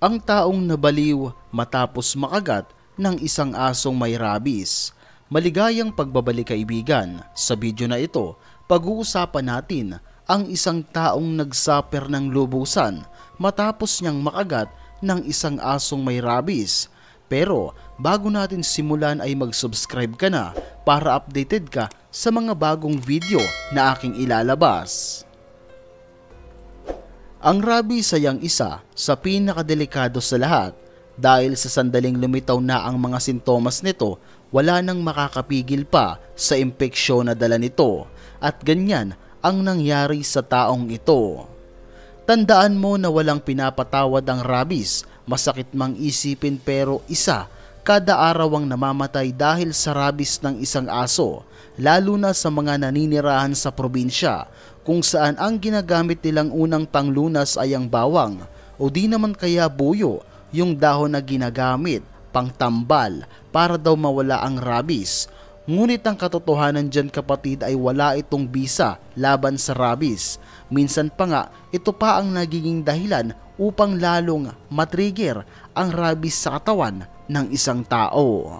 ang taong nabaliw matapos makagat ng isang asong may rabies. Maligayang pagbabalik kaibigan. Sa video na ito, pag-uusapan natin ang isang taong nagsuffer ng lubusan matapos niyang makagat ng isang asong may rabies. Pero bago natin simulan ay mag-subscribe ka na para updated ka sa mga bagong video na aking ilalabas. Ang rabies ay ang isa sa pinakadelikado sa lahat dahil sa sandaling lumitaw na ang mga sintomas nito, wala nang makakapigil pa sa impeksyon na dala nito at ganyan ang nangyari sa taong ito. Tandaan mo na walang pinapatawad ang rabies, masakit mang isipin pero isa kada araw ang namamatay dahil sa rabies ng isang aso, lalo na sa mga naninirahan sa probinsya kung saan ang ginagamit nilang unang panglunas ay ang bawang o di naman kaya buyo, yung dahon na ginagamit pangtambal para daw mawala ang rabies. Ngunit ang katotohanan dyan kapatid ay wala itong bisa laban sa rabies. Minsan pa nga ito pa ang nagiging dahilan upang lalong matrigger ang rabies sa katawan ng isang tao.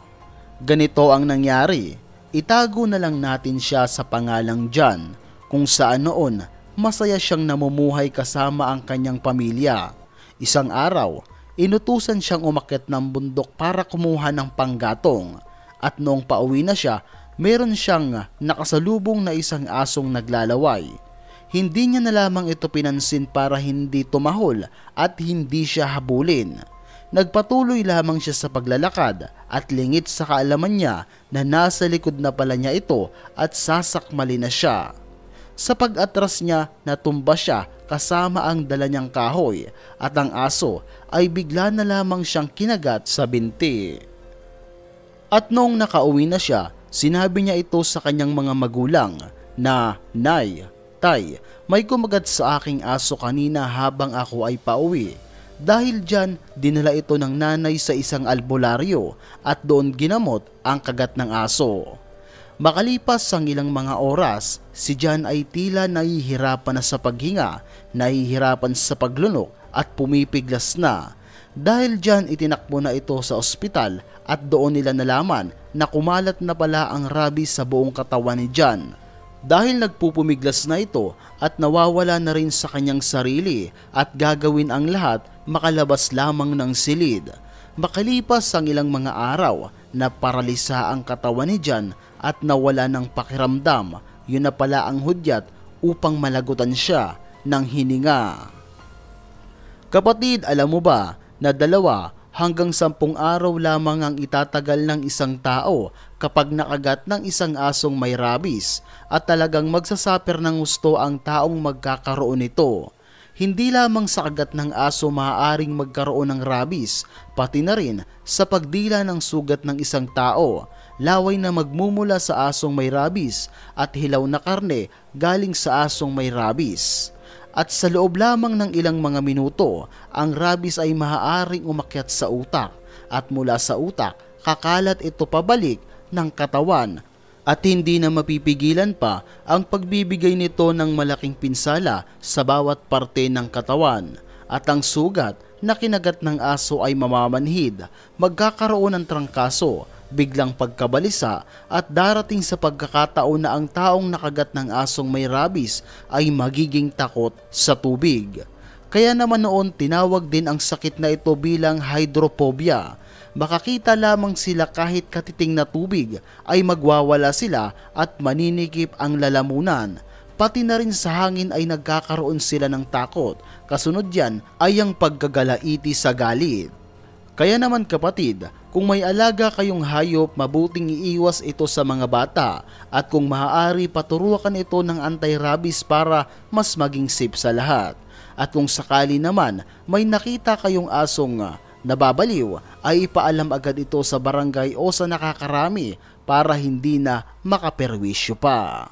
Ganito ang nangyari, itago na lang natin siya sa pangalang John, kung saan noon masaya siyang namumuhay kasama ang kanyang pamilya. Isang araw, inutusan siyang umakyat ng bundok para kumuha ng panggatong at noong pauwi na siya, meron siyang nakasalubong na isang asong naglalaway. Hindi niya na lamang ito pinansin para hindi tumahol at hindi siya habulin. Nagpatuloy lamang siya sa paglalakad at lingit sa kaalaman niya na nasa likod na pala niya ito at sasakmali na siya. Sa pag-atras niya, natumba siya kasama ang dala niyang kahoy at ang aso ay bigla na lamang siyang kinagat sa binti. At noong nakauwi na siya, sinabi niya ito sa kanyang mga magulang na, "Nay, Tay, may kumagat sa aking aso kanina habang ako ay pauwi." Dahil dyan, dinala ito ng nanay sa isang albularyo at doon ginamot ang kagat ng aso. Makalipas ang ilang mga oras, si John ay tila nahihirapan na sa paghinga, nahihirapan sa paglunok at pumipiglas na. Dahil dyan itinakbo na ito sa ospital at doon nila nalaman na kumalat na pala ang rabies sa buong katawan ni John. Dahil nagpupumiglas na ito at nawawala na rin sa kanyang sarili at gagawin ang lahat makalabas lamang ng silid. Makalipas ang ilang mga araw, naparalisa ang katawan ni John at nawala ng pakiramdam. Yun na pala ang hudyat upang malagutan siya ng hininga. Kapatid, alam mo ba na 2 hanggang 10 araw lamang ang itatagal ng isang tao kapag nakagat ng isang asong may rabies at talagang magsasuffer ng gusto ang taong magkakaroon nito. Hindi lamang sa kagat ng aso maaaring magkaroon ng rabies, pati na rin sa pagdila ng sugat ng isang tao. Laway na magmumula sa asong may rabies at hilaw na karne galing sa asong may rabies. At sa loob lamang ng ilang mga minuto, ang rabies ay maaaring umakyat sa utak at mula sa utak, kakalat ito pabalik ng katawan at hindi na mapipigilan pa ang pagbibigay nito ng malaking pinsala sa bawat parte ng katawan at ang sugat na kinagat ng aso ay mamamanhid, magkakaroon ng trangkaso, biglang pagkabalisa at darating sa pagkakataon na ang taong nakagat ng asong may rabies ay magiging takot sa tubig. Kaya naman noon tinawag din ang sakit na ito bilang hydrophobia. Makakita lamang sila kahit katiting na tubig ay magwawala sila at maninikip ang lalamunan. Pati na rin sa hangin ay nagkakaroon sila ng takot. Kasunod yan ay ang pagkagalaiti sa galit. Kaya naman kapatid, kung may alaga kayong hayop, mabuting iiwas ito sa mga bata at kung maaari paturuan ito ng anti-rabies para mas maging safe sa lahat. At kung sakali naman may nakita kayong asong nababaliw, ay ipaalam agad ito sa barangay o sa nakakarami para hindi na makaperwisyo pa.